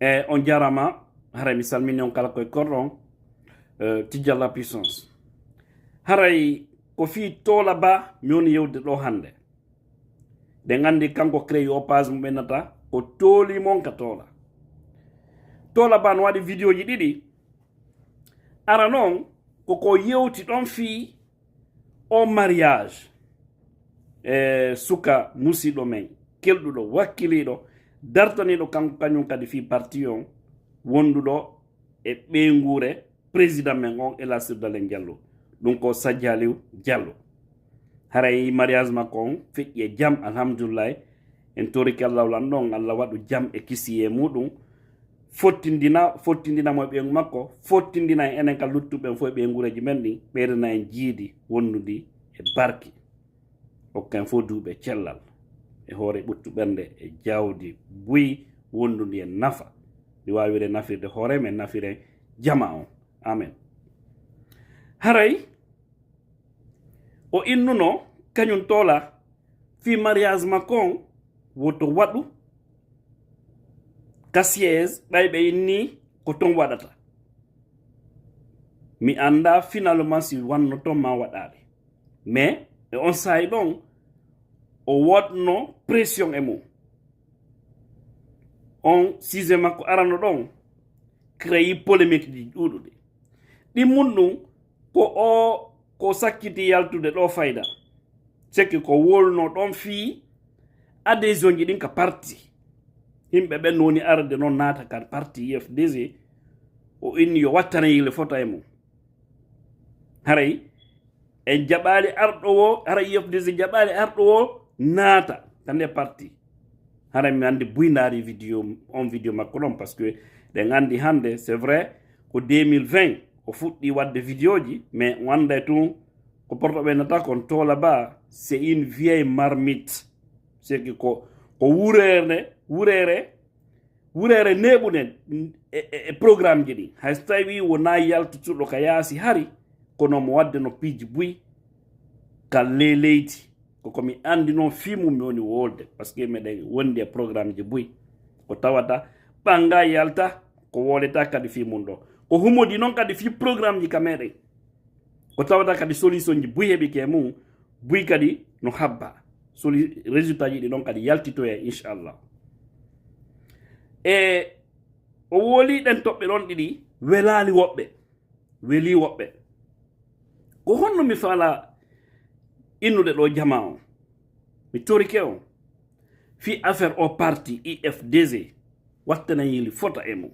e on jarama haray mi salmini on kala koye korɗon tijjal la puissance haray ko fi tola ba mi woni yewde ɗo hande ɗe gandi kanko créé o page mo ɓennata ko tolimon ka tola ba no waɗi vidéo ji ɗiɗi ara noon koko yewti ɗon fi o mariage suka musiɗo men kelɗuɗo wakkiliɗo dartaniɗo kanko kañum kadi fi parti on wonduɗo e ɓeygure président men on Elasir Dalen Diallo ɗum ko Sadji Diallo haray mariage makko on feƴƴi e jaam alhamdulillah en toriki Allah lan ɗon Allah waɗu jaam e kisi e muɗum fottindinamo e ɓeygu makko fottindina en enen ka luttuɓen fof e ɓeygureji men ɗi ɓeydana en jiidi wondudi e barki hokka fof duuɓe cellal e hoore ɓuttu ɓernde e jawdi buyi wondudi e nafa ɗi wawire nafirde hoore men nafire jama on amen haray o innuno kañum tola fi mariage makko on woto waɗu ka siège ɓayɓe inni ko ton waɗata mi anda finalement si wanno ton ma waɗaɗe mais e on saayi ɗon o wodno pression e mum on sujet makko arano ɗon créé polémique ji ɗuɗuɗe ɗimmun ɗum ko sakkiti yaltude ɗo fayda sekki ko wolno ɗon fi adhésion ji ɗin ka parti yimɓe ɓen woni arde noon naata ka parti IFDG o inni yo wattana yile fota e mum haray en jaɓali arɗo o hara IFDG jaɓali arɗo o naata kande parti haray mi andi buynari vidéo makko ɗon par ce que ɗen andi hande c'est vrai ko 2020 o fuɗɗi wadde vidéo ji mais o anda tun ko porto ɓennata kon tola ba c'est une vieille marmite c'est que ko wurere neɓunen e programme ji ɗi hay so tawi wona yaltutuɗo ka yaasi hari kono mo wadde no piiji buyi ka leydi komi andi noon fimum mi woni wolde par ce que meɗen wondi e programme ji buyi ko tawata ɓanga yalta ko woleta kadi fimum ɗo ko humodi noon kadi fi programme ji ka meɗen ko tawata kadi solution ji buyi heɓi ke mum buyi kadi no habba résultat ji ɗi ɗon kadi yaltitoya inchallah e o woli ɗen toɓɓe ɗon ɗiɗi welali woɓɓe weli woɓɓe ko honno mi faala innude ɗo jama on mi torike on fi affaire o parti IFDG wattana yili fota e mum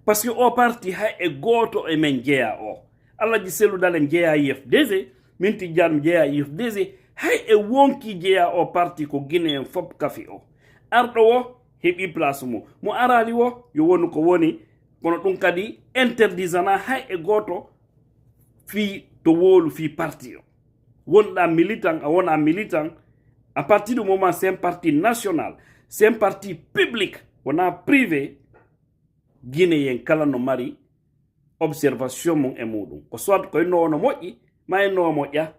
par ce que o parti hay e goto e men jeeya o Allah ji selludal en jeeya IFDG min tijjani jeeya IFDG hay e wonki jeeya o parti ko Guinée en fop kafi o arɗo o heɓi place mo arali o yo wonu ko woni kono ɗum kadi interdisana hay e goto fi to wolu fi parti o wonɗa militant a wona militant à partir du moment c'est un parti national c'est un parti public wona privé guinéen kala no mari observation mum e muɗum ko soit ko inno no moƴƴi ma inno moƴƴa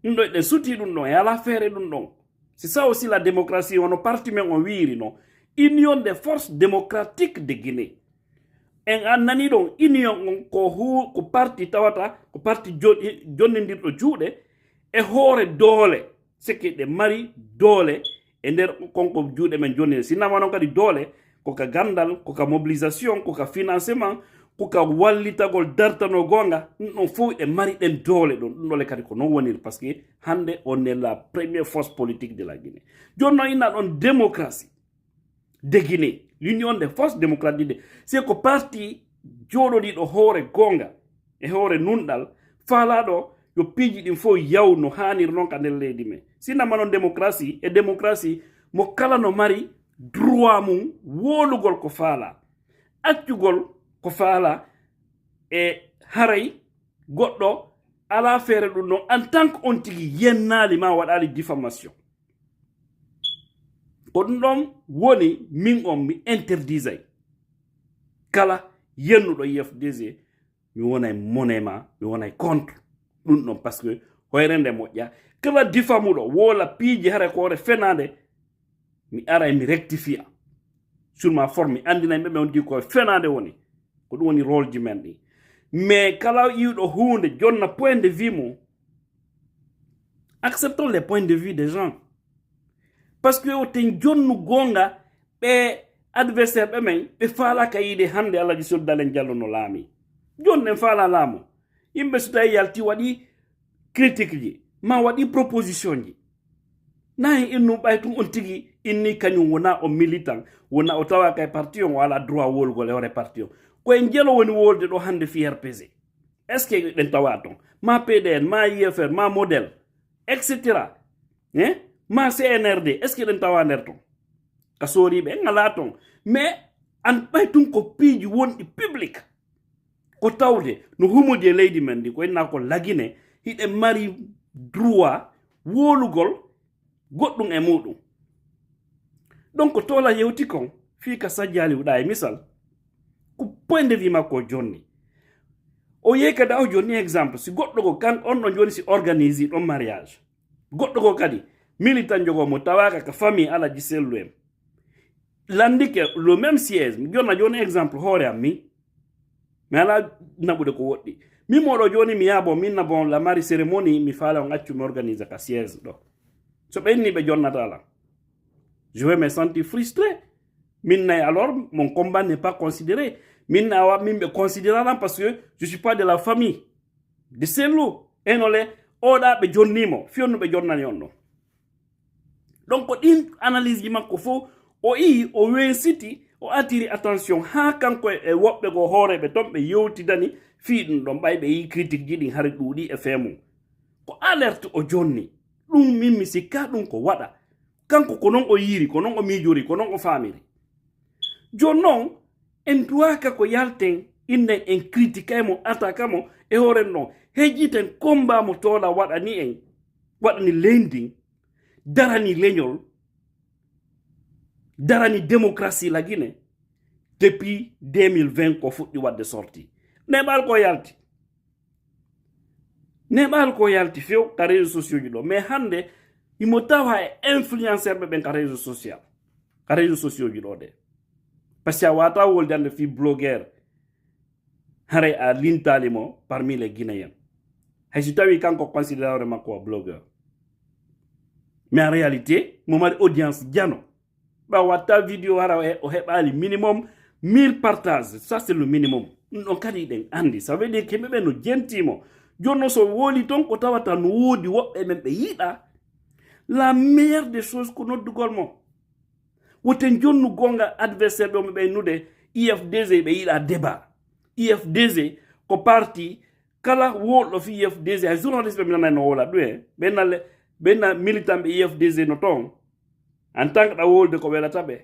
ɗum ɗo eɗen suti ɗum ɗon e ala feere ɗum ɗon c'est ça aussi la démocratie wono parti men o wiiri no union des forces démocratiques de Guinée en annani ɗon union on ko parti tawata ko parti jonnidirɗo juuɗe e hoore doole sikki ɗe mari doole e nder konko juuɗe men jonnide sinama noon kadi doole koka gandal koka mobilisation koka financement koka wallitagol dartano gonga ɗum fof e mari ɗen doole ɗon ɗum ɗole kadi ko non woniri par ce que hande on est la première force politique de la Guinée joni noon inna ɗon démocratie de Guinée l'union des forces démocratiques c'est ko parti joɗoɗiɗo hoore gonga e hoore nunɗal faalaɗo yo piiji ɗin fof yaw no hanir noon ka nder leydi men sinama noon démocratie e démocratie mo kala no mari droit mum wolugol ko faala accugol ko faala e haray goɗɗo ala feere ɗum noon en tant que on tigi yennali ma waɗali diffamation ko ɗum ɗon woni min on mi interdisay kala yennuɗo IFDG mi wonay monema mi wonay contre ɗum ɗon par ce que hoyrende moƴƴa kala difamuɗo wola piiji hara ko ore fenade mi ara mi rectifia sur ma forme andina be on di ko fenade woni ko dum woni rôle ji men ɗi mais kala yiwɗo hunde jonna point de vue mum acceptons les points de vue des gens parce que o ten jonnu gonga ɓe adversaire ɓe men ɓe faala ka yiide hande alaji soldalen diallo no laami jonnen faala laamu yimɓe so tawi yalti waɗi critique ji ma waɗi proposition ji nayi innu ɓay tun on tigi inni kañum wona o militant wona o tawa kay parti on wala droit wolgol e hore parti on koye jelo woni wolde ɗo hande fi rpg est ce que ɗen tawa ton ma pdn ma ifr ma modèle etc ma cnrd est ce que ɗen tawa nder ton ka soriɓe ngala ton mais an ɓay tun ko piiji wonɗi public ko tawde no humudi e leydi men ndi ko enna ko lagine hiɗe mari droit wolugol goɗɗum e muɗum donc tola yewti kon fi ka sajjali wuɗa e misal ko point de vue makko jonni o yehi kadi aw jonni exemple si goɗɗo ko kan on ɗon joni si organise ɗon mariage goɗɗo ko kadi militant jogo mo tawaka ka famille alaji sellu en landike le même siège mi jonna joni exemple hoore am mi ala naɓude ko woɗɗi min moɗo joni mi yaabo minna bon la mari cérémonie mi faala on accu mi organise ka siège ɗo so ɓenni ɓe jonnatala je vais me sentir frustré min nayi alors mon combat n'est pas considéré min awa min ɓe considérana parce que je suis pas de la famille de sellu enole oɗa ɓe jonnimo fiyonno ɓe jonnani on ɗo donc ko ɗin analyse ji makko fo o yi o wensiti o attiri attention ha kanko e woɓɓe go hooreɓe ton ɓe yewtidani fi ɗum ɗon ɓay ɓe yi critique ji ɗin har ɗuuɗi e feemum ko alerte o jonni ɗum min mi sikka ɗum ko waɗa kanko ko non o yiri ko non o miijori ko non o faamiri joni noon en duwaka ko yalten innen en critique mo attaque mo e hooren ɗon hejjiten combat mo toola waɗani en waɗani leydi darani leñol darani démocratie la Guinée depuis 2020 ko fuɗɗi wadde sorti neɓal ko yalti few ka réseaux sociaux ji ɗo mais hande imo tawa e influenceur ɓe ɓen ka réseaux sociaux ji ɗo de par ce que a wata wolde hande fi blogueur hare a lintali mo parmi les guinéens hay si tawi kanko considéré makko blogueur mais en réalité mo mari audience jano ba watta vidéo hara o heɓali minimum 1000 partages ça c'est le minimum ɗum kadi ɗen andi ça veut dire kemɓe ɓe no jentimo jonno so woli ton ko tawata no woodi woɓɓe men ɓe yiɗa la meilleure des choses ko noddugol mo woten jonnu gonga adversaire ɓe omo ɓeynude ifdg ɓe yiɗa débat ifdg ko parti kala wolɗo fi ifdg hay journaliste ɓe mi nanay no wola ɗum ɓenna militant ɓe ifdg no ton en tant que ɗa wolde ko welata ɓe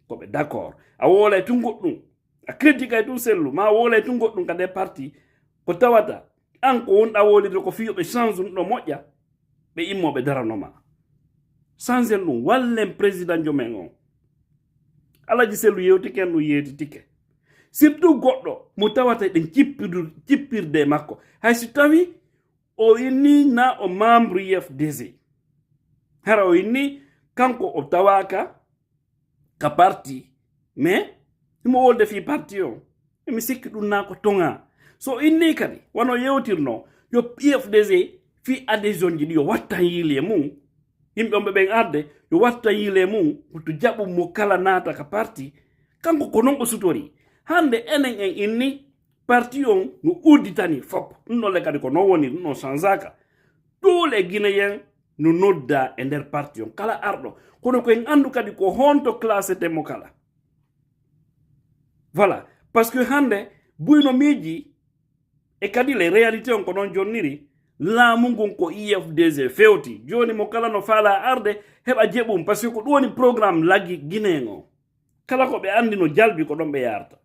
koɓe d' accord a wola e tun goɗɗum a critique e tun sellu ma wola e tun goɗɗum kade parti ko tawata an ko wonɗa wolide ko fiyoɓe change ɗum ɗo moƴƴa ɓe immoɓe daranoma change en ɗum wallen président jomen on alaji sellu yewtike en ɗum yeetitike surtout goɗɗo mo tawata ɗen cippirde makko hay so tawi o inni na o membre ifdg hara o inni kanko o tawaka ka parti mais imo wolde fi parti o emi sikki ɗum na ko tonga so inni kadi wono yewtirno yo ifdg fi adhésion ji ɗi yo wattan yiile e mum yimɓe on ɓe ɓen arde yo wattan yiile e mum to jaɓu mo kala naata ka parti kanko ko non o sutori hande enen en inni parti on no udditani fop ɗum ɗon le kadi ko non woni ɗum ɗon changeaka tous les guinéen no nodda e nder parti on kala arɗo kono ko en andu kadi ko honto classete mo kala voilà parce que hande buyno miiji e kadi les réalité on ko non jonniri laamu ngun ko ifdg fewti joni mo kala no faala arde heɓa jeɓum par ce que ko ɗum woni programme laggi guinéen o kala ko ɓe andi no jalbi ko ɗon ɓe yarta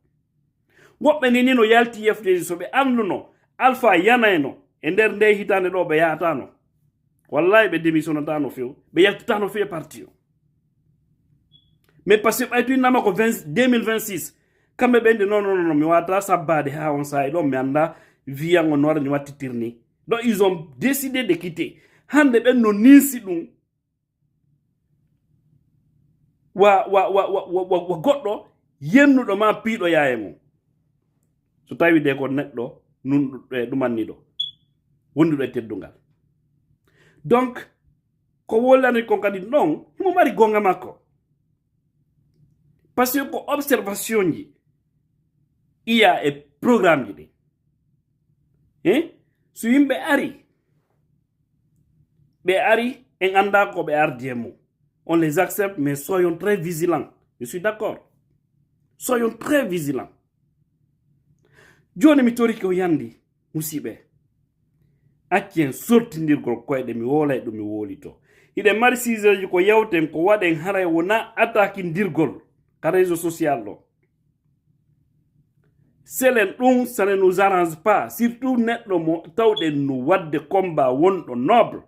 woɓɓe ni no yalti ifdg so ɓe anduno alpha yanayno e nder nde hitande ɗo ɓe yatano wallahi ɓe démissionnatano few ɓe yaltitano few parti o mais par ce que ɓaytuinnama ko 2026 kamɓe ɓe ndi non mi wata sabbade ha on sahi ɗon mi anda wiyango no waɗa ni wattitirni donc ils ont décidé de quitter hande ɓen no ninsi ɗum wa goɗɗo yennuɗo ma piiɗo yaye mum so tawi de ko neɗɗo nunɗo ɗumanniɗo wonduɗo e teddungal. Donc ko wollani kon kadi ɗon himo mari gonga makko par ce que ko observation ji iya e programme ji ɗi so yimɓe ari ɓe ari en anda ko ɓe ardi e mum on les accepte, mais soyons très vigilants. Je suis d'accord. Soyons très vigilants. Joni mi tori ko yandi musibe accien sortindirgol koyɗe mi wolay ɗum mi woli to hiɗe mari siseji ko yewten ko waɗen haray wona attaquindirgol ka réseau social ɗo selen ɗum ça ne nous arrange pas, surtout neɗɗo mo tawɗen no wadde combat wonɗo noble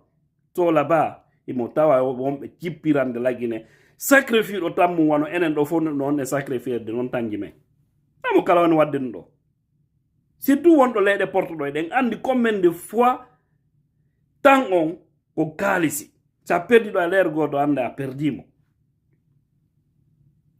to là-bas imo tawa wonɓe cippirande lagine sacrifice ɗo tan mum wano enen ɗo fof noon e sacrifice de noon tanji men amo kala woni wadde ɗum ɗo surtout wonɗo leyɗe porte ɗo eɗen andi combien de fois tan on ko kaalisi sa perdi ɗo a leer goto anda a perdimo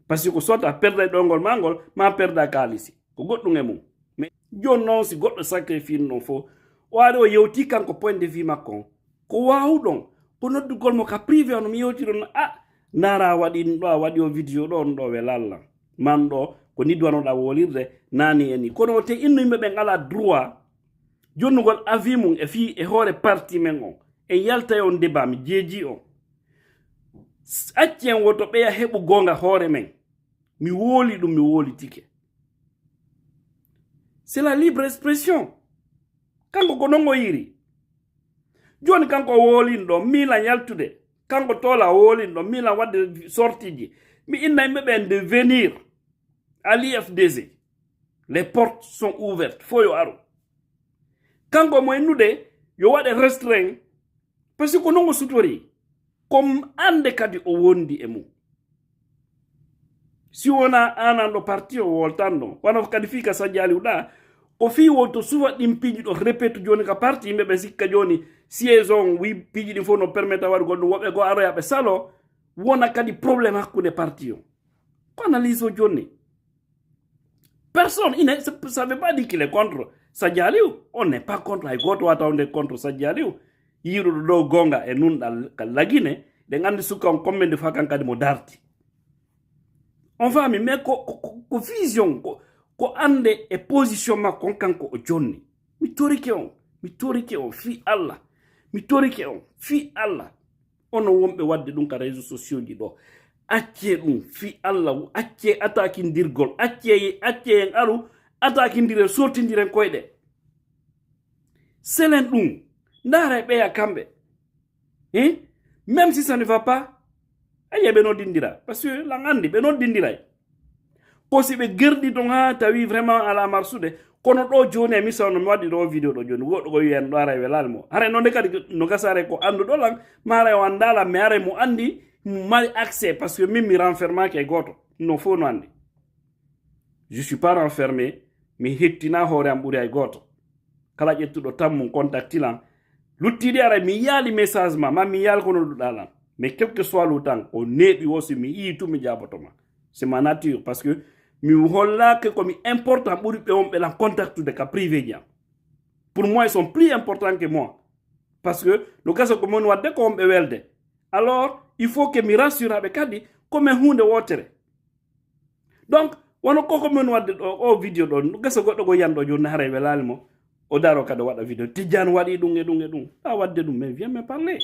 par ce que ko soit a perda e ɗongol mangol ma perda kaalisi ko goɗɗum e mum mais joni noon si goɗɗo sacrifice non fof o ari o yewti kanko point de vue makko ko wawɗon ko noddugol mo ka privé ono mi yewti ɗon nara waɗi ɗum ɗo a waɗi o vidéo ɗo on ɗo welallah man ɗo ko ni duwanoɗa wolirde nani eni kono te inno yimɓe ɓen ala droit jonnugol avis mum e fi e hoore parti men on e yalta e on débat mi jeeji on accien woto ɓeya heɓu gonga hoore men mi wooli ɗum mi woolitike c'est la libre expression kanko ko non o yiri joni kanko woolin ɗo milan yaltude kanko tola woolin ɗo milan wadde sortiji mi inna yimɓe ɓen de venir à l'IFDC les portes sont ouvertes fo yo aru kanko mo ennude yo waɗe restreint par ce que ko non o sutori comme ande kadi o wondi e mum si wona ananɗo parti o woltan ɗon wano kadi fi ka Sadio ɗa o fi wolto suwa ɗin piiji ɗo répète joni ka parti yimɓe ɓe sikka joni siège on wi piiji ɗin fof no permettre waɗugol ɗum woɓɓe go aroyaɓe salo wona kadi probléme hakkude parti o ko analyse o joni personne ça veut pas dire qu'il est contre Sadio Aliou on n'est pas contre hay goto wata wonde contre Sadio Aliou yiruɗo ɗo gonga e nunɗal ka lagine ɗen andi suka on combien de fois kan kadi mo darti on fami mais ko vision ko ande e position makko on kanko o jonni mi torike on fi Allah mi torike on fi Allah ono wonɓe wadde ɗum ka réseau sociaux ji ɗo acce ɗum fi Allah acce attaquindirgol acce en aru attaquindiren sortindiren koyɗe selen ɗum ndara e ɓeya kamɓe même si ça ne va pas aye ɓe noddindira parce que lan andi ɓe noddindiray ko si ɓe gerɗi ɗon ha tawi vraiment ala marsude kono ɗo joni e misal no mi waɗi ɗo vidéo ɗo joni goɗɗo ko wiyen ɗo ara e welani mo hara nonde kadi no gasare ko anduɗo lan ma ara o andala mi ara mo andi mari accès parce que min mi renfermaki e goto no fo no andi je suis pas renfermé mi hettina hoore am ɓuuri ay goto kala ƴettuɗo tan mum contactilan luttiɗi ara mi yaali message ma mi yaal kono ɗuɗalan mais quel que soit le temps o neeɓi wosi mi yii tu mi jabotoma c'est ma nature parce que mi hollake komi important ɓuri ɓe on ɓelan contactude ka privé ji am pour moi ils sont plus importants que moi parce que no gasa ko mon wadde ko on ɓe welde alors il faut que mi rassuraɓe kadi comme hunde wotere donc wono koko min wadde ɗo o vidéo ɗo no gasa goɗɗo go yanɗo joni haara welali mo o daro kadi waɗa vidéo Tidiane waɗi ɗum e ɗum e ɗum a wadde ɗum mais viens me parler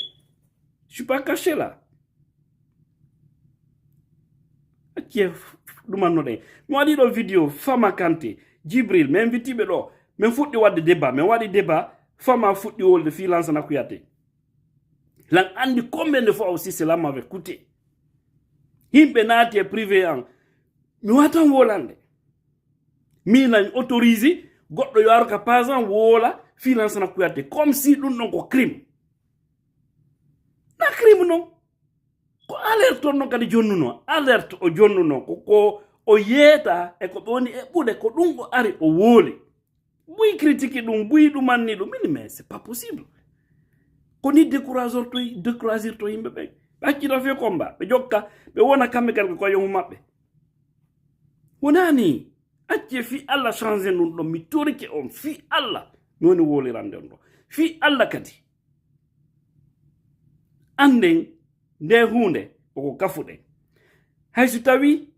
je suis pas caché là acce ɗumannoɗen mi waɗi ɗo vidéo Fama Kanté Djibril min invitiɓe ɗo min fuɗɗi wadde débat min waɗi débat Fama fuɗɗi wolde freelance na kuyate lan andi combien de fois aussi cela m'avait coûté himɓe naati e privé an mi watan wolande min lañ autorisé goɗɗo yo ar ka par exemple wola freelance na kuyate comme si ɗum ɗon ko crime na crime non ko alerte on non kadi jonnuno alerte o jonnuno ko o yeeta e ko ɓe woni eɓɓude ko ɗum o ari o wooli ɓuyi critique ɗum ɓuyi ɗumanni ɗum mini mais c'est pas possible ko ni découragir to yimɓe ɓen ɓe haccita fe combat ɓe jokka ɓe wona kamɓe kadi ko koye mum maɓɓe wonani acce fi Allah changer nun ɗo mi torike on fi Allah mi woni wolirande on ɗo fi Allah kadi anden nde hunde koko kafuɗen hayso tawi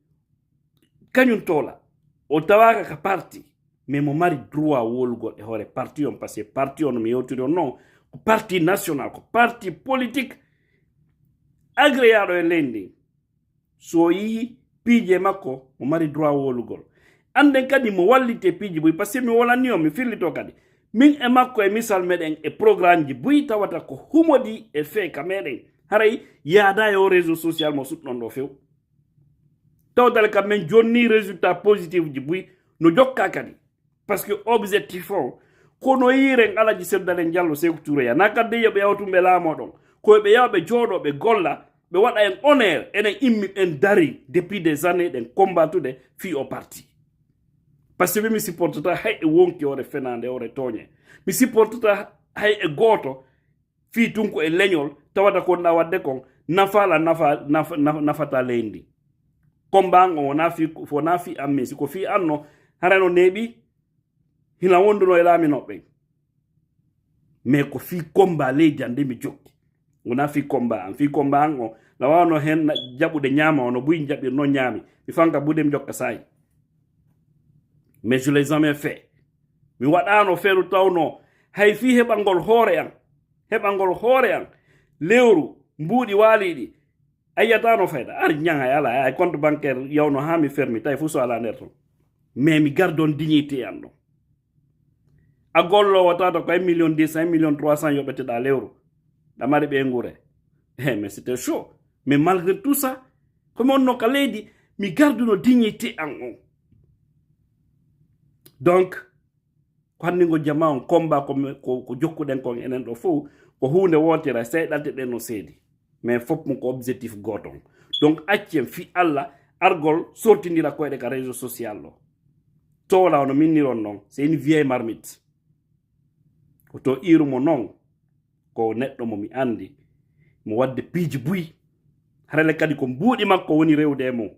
kañum tola o tawaka ka parti mais mo mari droit wolugol e hoore parti on par ce que parti on mi yewtiri on non ko parti national ko parti politique agréyaɗo e leydi so yi piije makko mo mari droit wolugol anden kadi mo wallite piiji buy par ce que mi wolani on mi firlito kadi min e makko e misal meɗen e programme ji buy tawata ko humodi e fee ka meɗen haray yaada e o réseau social mo suɗɗon ɗo few tawdal kam men jonni résultat positif ji buy no jokka kadi par ce que objectif o kono yiren alaji seddalen diallo Sékou Touré ya na kadde yoɓe yawtumɓe laamoɗon koyeɓe yawɓe jooɗo ɓe golla ɓe waɗa en honneur enen immi en dari depuis des années ɗen combatude fi o parti par ce que mi supportata hay e wonki ore fenande ore tooñe mi supportata hay e gooto fi tunko e leñol tawata ko na wadde kon nafala nafata leydi combat o wona fi amme siko fi anno harano neeɓi hina wonduno e laaminoɓe mais ko fi combat leydi ande mi jokki wona fi combat an fi combat an o na wawno hen jaɓude ñaama ono buy jaɓirno ñaami mi fanka bude mi jokka sayi mais je l'ai jamais fait mi waɗano feeru tawno hay fi heɓangol hoore an lewru mbuuɗi waaliɗi ayyatano fayda ar ñangay ala ay compte bancaire yawno ha mi fermi tawi fu so ala nder ton mais mi gardon dignité an ɗo a gollowo tata ko 1 million 10 1 million 300 yoɓeteɗa lewru ɗamari ɓe ngure mais c'était chaud mais malgré tout ça komi onno ka leydi mi garduno dignité an on donc ko hanningo jama on combat ko jokkuɗen kon enen ɗo fof ko hunde wotira seyɗante ɗen no seedi mais fof mum ko objectif goto on donc accen fi Allah argol sortindira koyɗe ka réseau social ɗo towla ono minniron noon c'est une vieille marmite ko to irumo noon ko neɗɗo mo mi andi mo wadde piiji buyi harele kadi ko mbuuɗi makko woni rewde e mum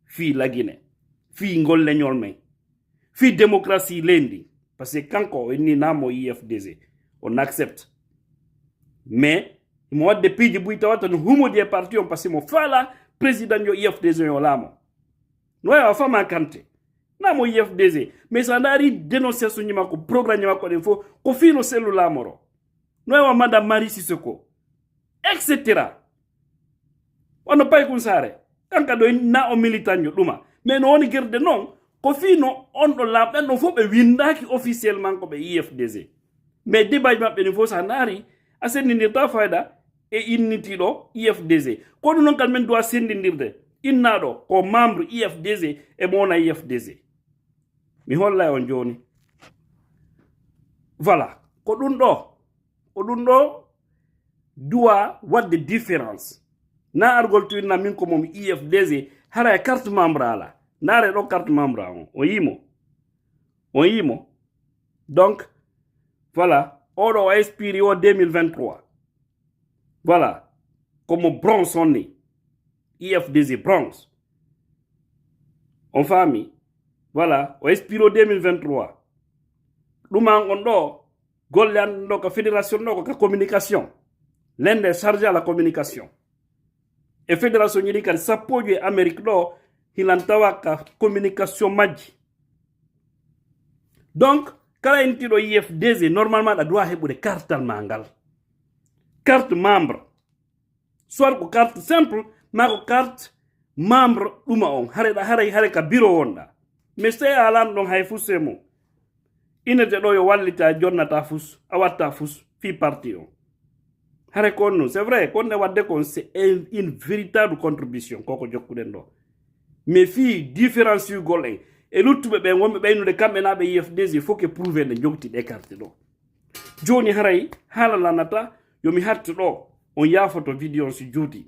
fii lagine fii golleñol men fii démocratie lendi par ce que kanko o inni namo IFDG on accepte mais mo wadde piiji buyi tawata no humodi e parti on par ce que mo faala président yo IFDG yo laamo no wawi a fama kante namo IFDG mais sa ndaari dénonciation ñi makko programme ñi makko ɗen fof ko fiino sellu laamoro no wawi wa madame Marie Sissoko etc ono paykun saare kanka ɗo na o militant yo ɗuma mais no woni gerde noon ko fiino on ɗo laamɗen ɗon fof ɓe windaki officiellement ko ɓe IFDG mais débat maɓɓe ni fof sa naari a sendindirta fayda e innitiɗo IFDG ko ɗum noon kan men dowa sendindirde innaɗo ko membre IFDG e mona IFDG mi holla on joni voilà ko ɗum ɗo duwa wadde différence na argol tuinna min ko mom IFDG hara e carte membre ala naare ɗo carte membre on yimo donc voilà oɗo o expiri o 2023 voilà comme bronze on ni IFDG bronze on fami voilà o expiri o 2023 ɗuman on ɗo golle an ɗo ka fédération ɗo ko ka communication l'un chargé à la communication e fédération ñiɗi kadi sappojo e Amérique ɗo hilan tawa ka communication majji donc kala entiɗo IFDG normalement ɗa doit heɓude cartal ma ngal carte membre soit ko carte simple ma ko carte membre ɗuma on hare ka bureau wonɗa mais so a alan ɗon hay fus e mum inete ɗo yo wallita jonnata fus a watta fus fi parti on hare kon non c'est vrai konne wadde kon c'est une véritable contribution koko jokkuɗen ɗo mais fi différence ugol en e luttuɓe ɓen wonɓe ɓeynude kamɓe naɓe IFDG fof ke prouvé nde jogti ɗe carte ɗo joni haray haala lanata yomi harti ɗo on yaafoto vidéo on si juuti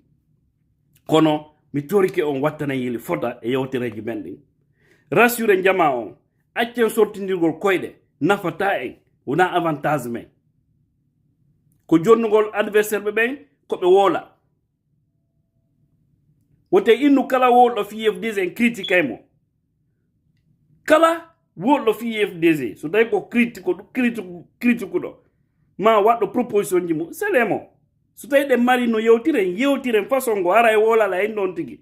kono mi torike on wattana yili fota e yewtereji men ɗin rassure jama on accen sortindirgol koyɗe nafata en wona avantage men ko jonnugol adversaire ɓe ɓen koɓe woola wote innu kala wolɗo fi IFDG en critique mo kala wolɗo fi FDG so tawi ko critique ɗo ma waɗɗo proposition ji mum selemo so tawi ɗe mari no yewtiren façon ngo ara e wolala hen ɗon tigi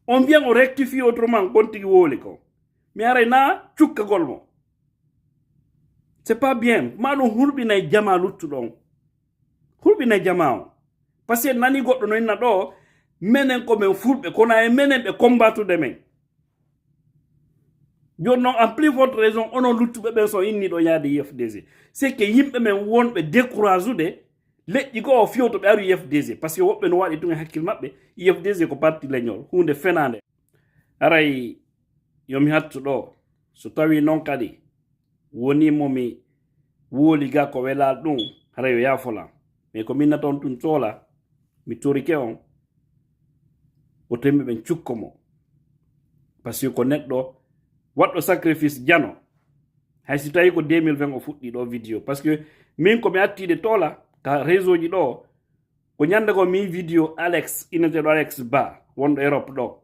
on wiyan o rectifie autrement gon tigi woli ko mi aray na cukkagol mo c'est pas bien ma ɗum hurɓinay jama luttuɗon hurɓinay jama o par ce que nani goɗɗo no inna ɗo menen komin fulɓe kono e menen ɓe combatude men joni noon en plus forte raison onon luttuɓe ɓen so inni ɗo yaade IFDG c'est que yimɓe men wonɓe décourage ude leƴƴi goo o fiyowto ɓe ari IFDG par ce que woɓɓe no waɗi tun e hakkille maɓɓe IFDG ko parti leñol hunde fenade aray yomi hattu ɗo so tawi noon kadi woni momi wooli ga ko welal ɗum hara yo yafolam mais ko minna toon tun toola mi torike on o temmi ɓen cukko mo par ce que ko neɗɗo waɗɗo sacrifice jano hay si tawi ko 2020 o fuɗɗi ɗo vidéo par ce que min komi attide toola ka réseau ji ɗo ko ñande ko mi vidéo Alex ineteɗo Alex Ba wonɗo Europe ɗo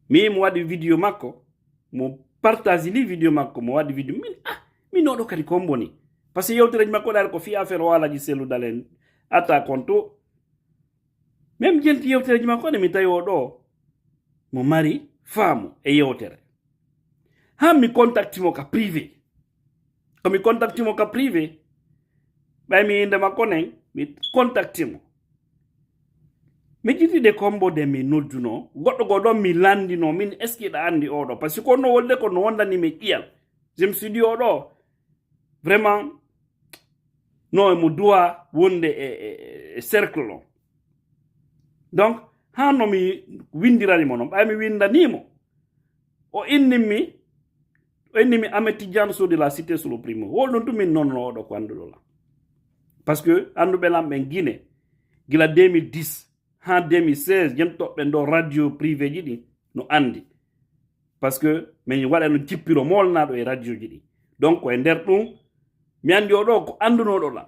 mi waɗi vidéo makko mo partage li vidéo makko mo waɗi vidéo min oɗo kadi komboni par ce que yewtereji makko ɗari ko fi affaire walaji selludal en atta konto même jenti yewtereji makko ne mi tawi o ɗo mo mari faamu e yewtere han mi contacti mo ka privé komi contacti mo ka privé ɓay mi inde makko nen mi contacti mo mi jitide kombo de mi nodduno goɗɗo go ɗon mi landino min est ce que ɗa andi oɗo par ce que kono wolde ko no wondani mi ƴiyal je me suis dit oɗo vraiment no mo duwa wonde e cercle o donc ha no mi windiranimo noon ɓay mi windanimo o innimi Ahmed Tidiane Sow de la cité sous le primo wolɗon tum min nonno oɗo ko anduɗola par ce que anduɓe lam ɓen guine gila 2010 ha 2016 jen toɓɓe ndo radio privé ji ɗi no andi par ce que min waɗa no jippiro molnaɗo e radio ji ɗi donc e nder ɗum mi andi oɗo ko andunoɗo lam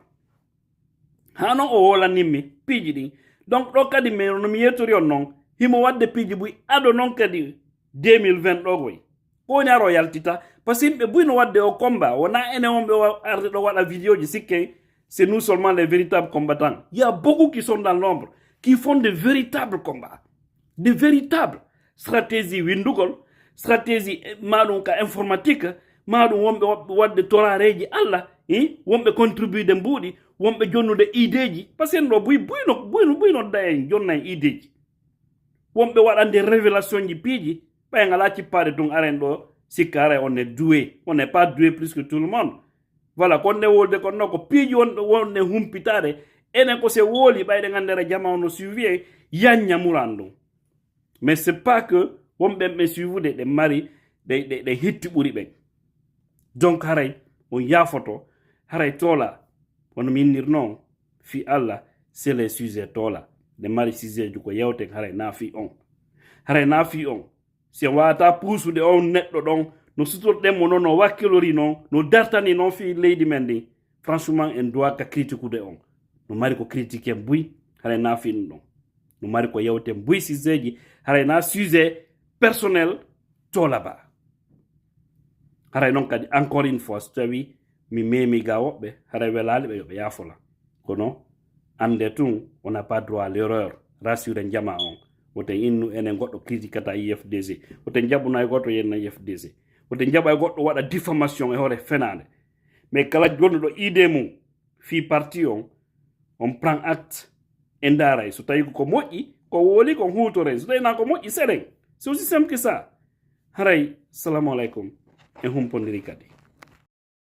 ha noon o wolanimmi piiji ɗin donc ɗo kadi no mi yettori on noon himo wadde piiji buy ado noon kadi 2020 ɗo koy ko woni aro yaltita par ce que yimɓe buy no wadde o combat wona ene on ɓe arde ɗo waɗa vidéo ji sikke c'est nous seulement les véritables combattants il y a beaucoup qui sont dans l'ombre qui font de véritables combats de véritables stratégies windugol stratégie maɗum ka informatique maɗum wonɓe wadde torareji Allah wonɓe contribude mbuuɗi wonɓe jonnude ideji par ce que ɗo buyno da en jonna en ideji wonɓe waɗande révélation ji piiji ɓay ngala cippade tun aren ɗo sikka ara on est doué on n'est pas doué plus que tout le monde voilà konne wolde kon no ko piiji wonne humpitade enen ko se wooli ɓayɗe ngandere jama no suivi yanñamuran ɗum mais c'est pas que wonɓe ɓe suivude ɗe mari ɗe hetti ɓuri ɓen donc haray on yafoto haray toola wono mi innir noon fi Allah c'est les sujet toola ɗe mari sujet ji ko yewten haray naafi on si on wawata puusude on neɗɗo ɗon no sutorɗenmo noon no wakkilori noon no dartani noon fi leydi men ndi franchement en doit ka critiqueude on no mari ko critique en buy haray naafi ɗum ɗon no mari ko yewten buy sujet ji haray na sujet personnel toola ba haray noon kadi encore une fois so tawi mi memi ga woɓɓe haray welali ɓe yoɓe yafola kono ande tun on n'a pas droit à l'erreur rassure jama on woten innu enen goɗɗo critiquata IFDG woten jaɓuna e goɗɗo yenna IFDG woten jaɓa e goɗɗo waɗa diffamation e hoore fenade mais kala gonɗuɗo idée mum fi parti on prend acte e ndaray so tawi ko moƴƴi ko wooli ko hutore so tawi na ko moƴƴi seɗen c'est aussi simple que ça haray salamu aleykum e humpodiri kadi